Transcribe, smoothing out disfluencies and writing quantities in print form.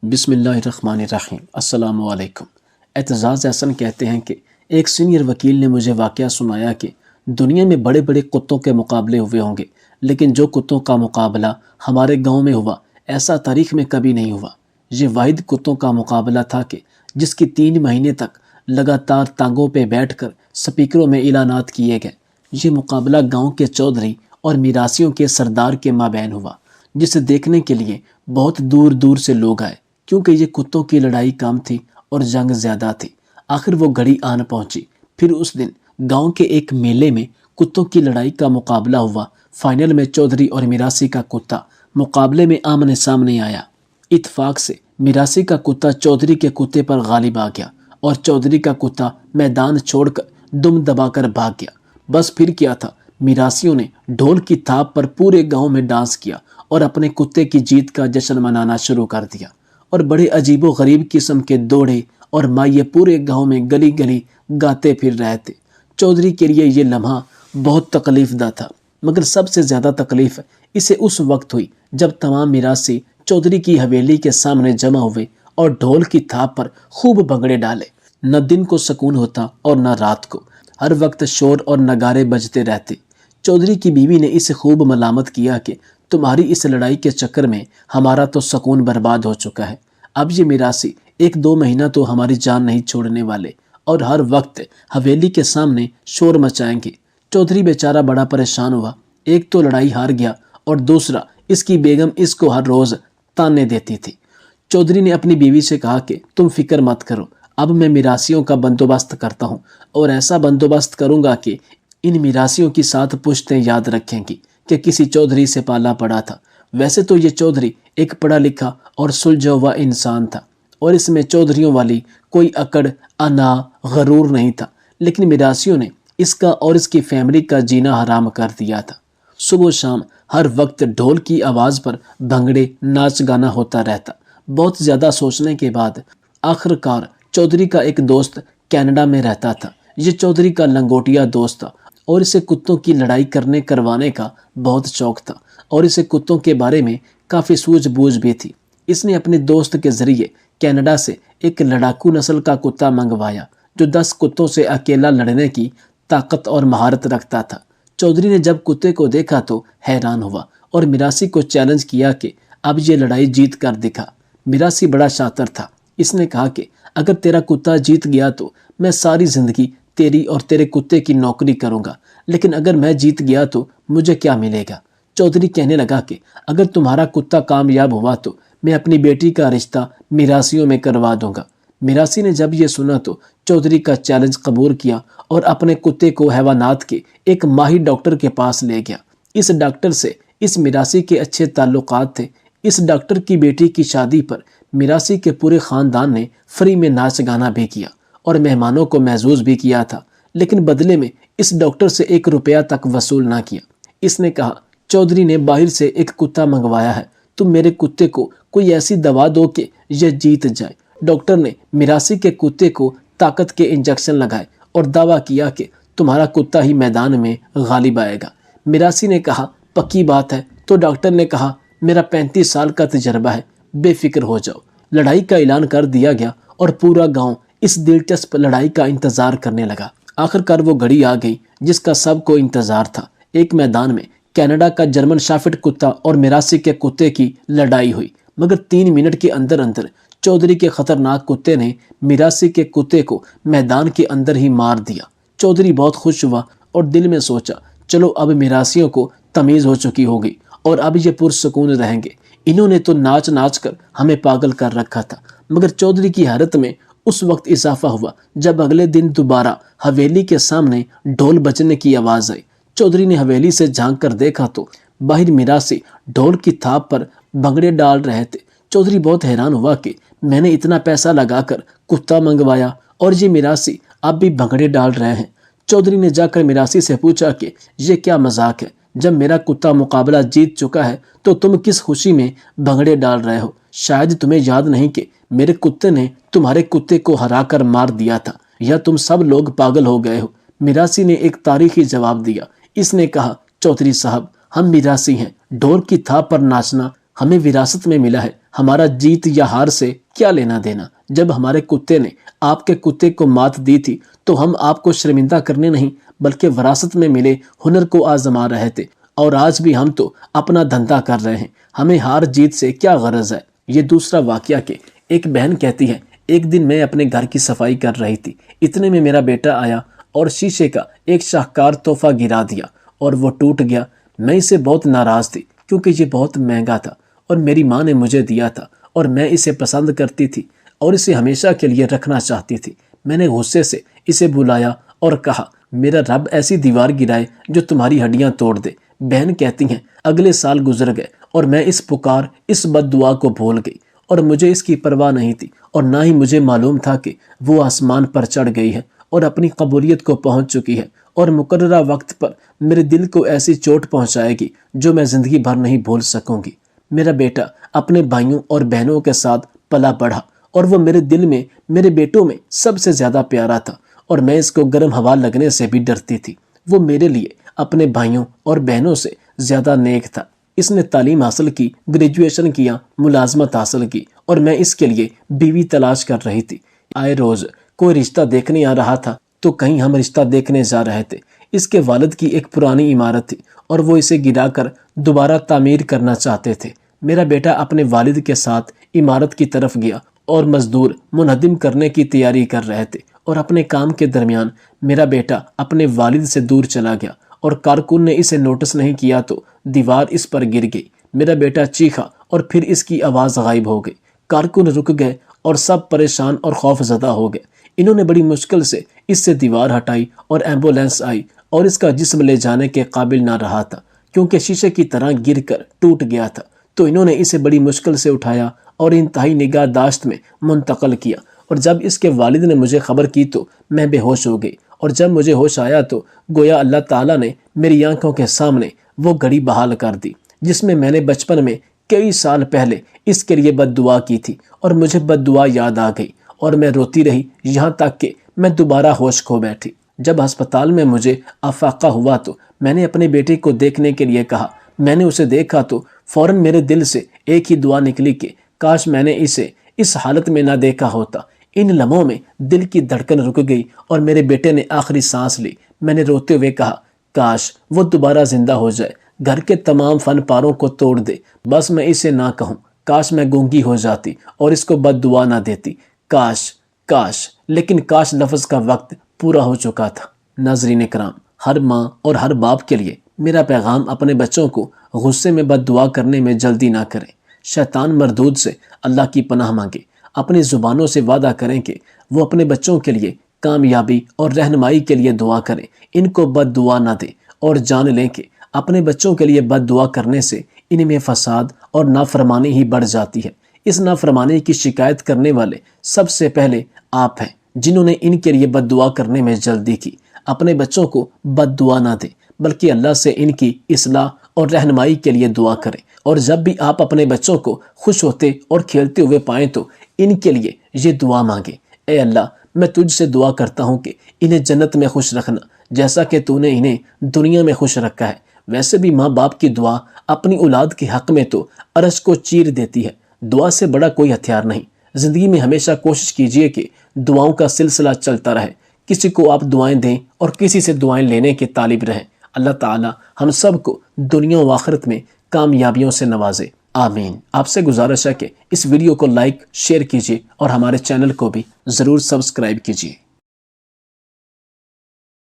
بسم اللہ الرحمن الرحیم۔ السلام علیکم۔ اعتزاز احسن کہتے ہیں کہ ایک سینئر وکیل نے مجھے واقعہ سنایا کہ دنیا میں بڑے بڑے کتوں کے مقابلے ہوئے ہوں گے، لیکن جو کتوں کا مقابلہ ہمارے گاؤں میں ہوا ایسا تاریخ میں کبھی نہیں ہوا۔ یہ واحد کتوں کا مقابلہ تھا کہ جس کی 3 مہینے تک لگاتار ٹانگوں پہ بیٹھ کر سپیکروں میں اعلانات کیے گئے۔ یہ مقابلہ گاؤں کے چودھری اور میراثیوں کے سردار کے مابین ہوا، جسے دیکھنے کے لیے بہت دور دور سے لوگ آئے، کیونکہ یہ کتوں کی لڑائی کم تھی اور جنگ زیادہ تھی۔ آخر وہ گھڑی آن پہنچی۔ پھر اس دن گاؤں کے ایک میلے میں کتوں کی لڑائی کا مقابلہ ہوا۔ فائنل میں چودھری اور میراثی کا کتا مقابلے میں آمنے سامنے آیا۔ اتفاق سے میراثی کا کتا چودھری کے کتے پر غالب آ گیا اور چودھری کا کتا میدان چھوڑ کر دم دبا کر بھاگ گیا۔ بس پھر کیا تھا، میراثیوں نے ڈھول کی تھاپ پر پورے گاؤں میں ڈانس کیا اور اپنے کتے کی جیت کا جشن منانا شروع کر دیا، اور بڑے عجیب و غریب قسم کے دوڑے اور مائیں پورے گاؤں میں گلی گلی گاتے پھر رہے تھے۔ چودھری کے لیے یہ لمحہ بہت تکلیف دہ تھا، مگر سب سے زیادہ تکلیف اسے اس وقت ہوئی جب تمام میراثی چودھری کی حویلی کے سامنے جمع ہوئے اور ڈھول کی تھاپ پر خوب بھنگڑے ڈالے۔ نہ دن کو سکون ہوتا اور نہ رات کو، ہر وقت شور اور نگارے بجتے رہتے۔ چودھری کی بیوی نے اسے خوب ملامت کیا کہ تمہاری اس لڑائی کے چکر میں ہمارا تو سکون برباد ہو چکا ہے۔ اب یہ میراثی 1-2 مہینہ تو ہماری جان نہیں چھوڑنے والے اور ہر وقت حویلی کے سامنے شور مچائیں گے۔ چودھری بیچارہ بڑا پریشان ہوا۔ ایک تو لڑائی ہار گیا اور دوسرا اس کی بیگم اس کو ہر روز تانے دیتی تھی۔ چودھری نے اپنی بیوی سے کہا کہ تم فکر مت کرو، اب میں میراثیوں کا بندوبست کرتا ہوں، اور ایسا بندوبست کروں گا کہ ان میراثیوں کی 7 پشتیں یاد رکھیں گی کہ کسی چودھری سے پالا پڑا تھا۔ ویسے تو یہ چودھری ایک پڑھا لکھا اور سلجھا ہوا انسان تھا، اور اس میں چودھریوں والی کوئی اکڑ، انا، غرور نہیں تھا، لیکن میراثیوں نے اس کا اور اس کی فیملی کا جینا حرام کر دیا تھا۔ صبح و شام ہر وقت ڈھول کی آواز پر بھنگڑے، ناچ گانا ہوتا رہتا۔ بہت زیادہ سوچنے کے بعد آخرکار چودھری کا ایک دوست کینیڈا میں رہتا تھا۔ یہ چودھری کا لنگوٹیا دوست تھا اور اسے کتوں کی لڑائی کروانے کا بہت شوق تھا، اور اسے کتوں کے بارے میں کافی سوجھ بوجھ بھی تھی۔ اس نے اپنے دوست کے ذریعے کینیڈا سے ایک لڑاکو نسل کا کتا منگوایا جو 10 کتوں سے اکیلا لڑنے کی طاقت اور مہارت رکھتا تھا۔ چودھری نے جب کتے کو دیکھا تو حیران ہوا اور میراثی کو چیلنج کیا کہ اب یہ لڑائی جیت کر دکھا۔ میراثی بڑا شاطر تھا۔ اس نے کہا کہ اگر تیرا کتا جیت گیا تو میں ساری زندگی تیری اور تیرے کتے کی نوکری کروں گا، لیکن اگر میں جیت گیا تو مجھے کیا ملے گا؟ چودھری کہنے لگا کہ اگر تمہارا کتا کامیاب ہوا تو میں اپنی بیٹی کا رشتہ میراثیوں میں کروا دوں گا۔ میراثی نے جب یہ سنا تو چودھری کا چیلنج قبول کیا اور اپنے کتے کو حیوانات کے ایک ماہر ڈاکٹر کے پاس لے گیا۔ اس ڈاکٹر سے اس میراثی کے اچھے تعلقات تھے۔ اس ڈاکٹر کی بیٹی کی شادی پر میراثی کے پورے خاندان نے فری میں ناچ گانا بھی کیا اور مہمانوں کو محظوظ بھی کیا تھا، لیکن بدلے میں اس ڈاکٹر سے 1 روپیہ تک وصول نہ کیا۔ اس نے کہا، چودھری نے باہر سے ایک کتا منگوایا ہے، تم میرے کتے کو کوئی ایسی دوا دو کہ یہ جیت جائے۔ ڈاکٹر نے میراثی کے کتے کو طاقت کے انجیکشن لگائے اور دعویٰ کیا کہ تمہارا کتا ہی میدان میں غالب آئے گا۔ میراثی نے کہا، پکی بات ہے؟ تو ڈاکٹر نے کہا، میرا 35 سال کا تجربہ ہے، بے فکر ہو جاؤ۔ لڑائی کا اعلان کر دیا گیا اور پورا گاؤں اس دلچسپ لڑائی کا انتظار کرنے لگا۔ آخرکار وہ گھڑی آ گئی جس کا سب کو انتظار تھا۔ ایک میدان میں کینیڈا کا جرمن شافٹ کتا اور میراثی کے کتے کی لڑائی ہوئی، مگر 3 منٹ کے اندر اندر چودھری کے خطرناک کتے نے میراثی کے کتے کو میدان کے اندر ہی مار دیا۔ چودھری بہت خوش ہوا اور دل میں سوچا، چلو اب میراثیوں کو تمیز ہو چکی ہوگی اور اب یہ پرسکون رہیں گے۔ انہوں نے تو ناچ ناچ کر ہمیں پاگل کر رکھا تھا۔ مگر چودھری کی حیرت میں اس وقت اضافہ ہوا جب اگلے دن دوبارہ حویلی کے سامنے ڈھول بجنے کی آواز آئی۔ چودھری نے حویلی سے جھانک کر دیکھا تو باہر میراثی ڈھول کی تھاپ پر بھنگڑے ڈال رہے تھے۔ چودھری بہت حیران ہوا کہ میں نے اتنا پیسہ لگا کر کتا منگوایا اور یہ میراثی اب بھی بھنگڑے ڈال رہے ہیں۔ چودھری نے جا کر میراثی سے پوچھا کہ یہ کیا مذاق ہے؟ جب میرا کتا مقابلہ جیت چکا ہے تو تم کس خوشی میں بھنگڑے ڈال رہے ہو؟ شاید تمہیں یاد نہیں کہ میرے کتے نے تمہارے کتے کو ہرا کر مار دیا تھا، یا تم سب لوگ پاگل ہو گئے ہو؟ میراثی نے ایک تاریخی جواب دیا۔ اس نے کہا، چودھری صاحب، ہم میراثی ہیں، ڈھول کی تھاپ پر ناچنا ہمیں وراثت میں ملا ہے، ہمارا جیت یا ہار سے کیا لینا دینا؟ جب ہمارے کتے نے آپ کے کتے کو مات دی تھی تو ہم آپ کو شرمندہ کرنے نہیں بلکہ وراثت میں ملے ہنر کو آزما رہے تھے، اور آج بھی ہم تو اپنا دھندا کر رہے ہیں، ہمیں ہار جیت سے کیا غرض ہے؟ یہ دوسرا واقعہ کہ ایک بہن کہتی ہے، ایک دن میں اپنے گھر کی صفائی کر رہی تھی، اتنے میں میرا بیٹا آیا اور شیشے کا ایک شاہکار تحفہ گرا دیا اور وہ ٹوٹ گیا۔ میں اسے بہت ناراض تھی کیونکہ یہ بہت مہنگا تھا اور میری ماں نے مجھے دیا تھا اور میں اسے پسند کرتی تھی اور اسے ہمیشہ کے لیے رکھنا چاہتی تھی۔ میں نے غصے سے اسے بلایا اور کہا، میرا رب ایسی دیوار گرائے جو تمہاری ہڈیاں توڑ دے۔ بہن کہتی ہیں، اگلے سال گزر گئے اور میں اس بد دعا کو بھول گئی اور مجھے اس کی پرواہ نہیں تھی، اور نہ ہی مجھے معلوم تھا کہ وہ آسمان پر چڑھ گئی ہے اور اپنی قبولیت کو پہنچ چکی ہے اور مقررہ وقت پر میرے دل کو ایسی چوٹ پہنچائے گی جو میں زندگی بھر نہیں بھول سکوں گی۔ میرا بیٹا اپنے بھائیوں اور بہنوں کے ساتھ پلا بڑھا اور وہ میرے دل میں میرے بیٹوں میں سب سے زیادہ پیارا تھا، اور میں اس کو گرم ہوا لگنے سے بھی ڈرتی تھی۔ وہ میرے لیے اپنے بھائیوں اور بہنوں سے زیادہ نیک تھا۔ اس نے تعلیم حاصل کی، گریجویشن کیا، ملازمت حاصل کی، اور میں اس کے لیے بیوی تلاش کر رہی تھی۔ آئے روز کوئی رشتہ دیکھنے آ رہا تھا تو کہیں ہم رشتہ دیکھنے جا رہے تھے۔ اس کے والد کی ایک پرانی عمارت تھی اور وہ اسے گرا کر دوبارہ تعمیر کرنا چاہتے تھے۔ میرا بیٹا اپنے والد کے ساتھ عمارت کی طرف گیا اور مزدور منہدم کرنے کی تیاری کر رہے تھے، اور اپنے کام کے درمیان میرا بیٹا اپنے والد سے دور چلا گیا اور کارکن نے اسے نوٹس نہیں کیا تو دیوار اس پر گر گئی۔ میرا بیٹا چیخا اور پھر اس کی آواز غائب ہو گئی۔ کارکن رک گئے اور سب پریشان اور خوف زدہ ہو گئے۔ انہوں نے بڑی مشکل سے اس سے دیوار ہٹائی اور ایمبولینس آئی، اور اس کا جسم لے جانے کے قابل نہ رہا تھا کیونکہ شیشے کی طرح گر کر ٹوٹ گیا تھا، تو انہوں نے اسے بڑی مشکل سے اٹھایا اور انتہائی نگہداشت میں منتقل کیا۔ اور جب اس کے والد نے مجھے خبر کی تو میں بے ہوش ہو گئی، اور جب مجھے ہوش آیا تو گویا اللہ تعالیٰ نے میری آنکھوں کے سامنے وہ گھڑی بحال کر دی جس میں میں نے بچپن میں کئی سال پہلے اس کے لیے بد دعا کی تھی، اور مجھے بد دعا یاد آ گئی اور میں روتی رہی یہاں تک کہ میں دوبارہ ہوش کھو بیٹھی۔ جب ہسپتال میں مجھے افاقہ ہوا تو میں نے اپنے بیٹے کو دیکھنے کے لیے کہا۔ میں نے اسے دیکھا تو فوراً میرے دل سے ایک ہی دعا نکلی کہ کاش میں نے اسے اس حالت میں نہ دیکھا ہوتا۔ ان لمحوں میں دل کی دھڑکن رک گئی اور میرے بیٹے نے آخری سانس لی۔ میں نے روتے ہوئے کہا، کاش وہ دوبارہ زندہ ہو جائے، گھر کے تمام فن پاروں کو توڑ دے، بس میں اسے نہ کہوں۔ کاش میں گونگی ہو جاتی اور اس کو بد دعا نہ دیتی۔ کاش کاش، لیکن کاش لفظ کا وقت پورا ہو چکا تھا۔ ناظرین کرام، ہر ماں اور ہر باپ کے لیے میرا پیغام اپنے بچوں کو غصے میں بد دعا کرنے میں جلدی نہ کریں۔ شیطان مردود سے اللہ کی پناہ مانگے۔ اپنی زبانوں سے وعدہ کریں کہ وہ اپنے بچوں کے لیے کامیابی اور رہنمائی کے لیے دعا کریں، ان کو بد دعا نہ دیں، اور جان لیں کہ اپنے بچوں کے لیے بد دعا کرنے سے ان میں فساد اور نافرمانی ہی بڑھ جاتی ہے۔ اس نافرمانی کی شکایت کرنے والے سب سے پہلے آپ ہیں جنہوں نے ان کے لیے بد دعا کرنے میں جلدی کی۔ اپنے بچوں کو بد دعا نہ دیں بلکہ اللہ سے ان کی اصلاح اور رہنمائی کے لیے دعا کریں، اور جب بھی آپ اپنے بچوں کو خوش ہوتے اور کھیلتے ہوئے پائیں تو ان کے لیے یہ دعا مانگیں، اے اللہ، میں تجھ سے دعا کرتا ہوں کہ انہیں جنت میں خوش رکھنا جیسا کہ تو نے انہیں دنیا میں خوش رکھا ہے۔ ویسے بھی ماں باپ کی دعا اپنی اولاد کے حق میں تو عرش کو چیر دیتی ہے۔ دعا سے بڑا کوئی ہتھیار نہیں۔ زندگی میں ہمیشہ کوشش کیجئے کہ دعاؤں کا سلسلہ چلتا رہے، کسی کو آپ دعائیں دیں اور کسی سے دعائیں لینے کے طالب رہیں۔ اللہ تعالی ہم سب کو دنیا و آخرت میں کامیابیوں سے نوازے، آمین۔ آپ سے گزارش ہے کہ اس ویڈیو کو لائک، شیئر کیجیے اور ہمارے چینل کو بھی ضرور سبسکرائب کیجیے۔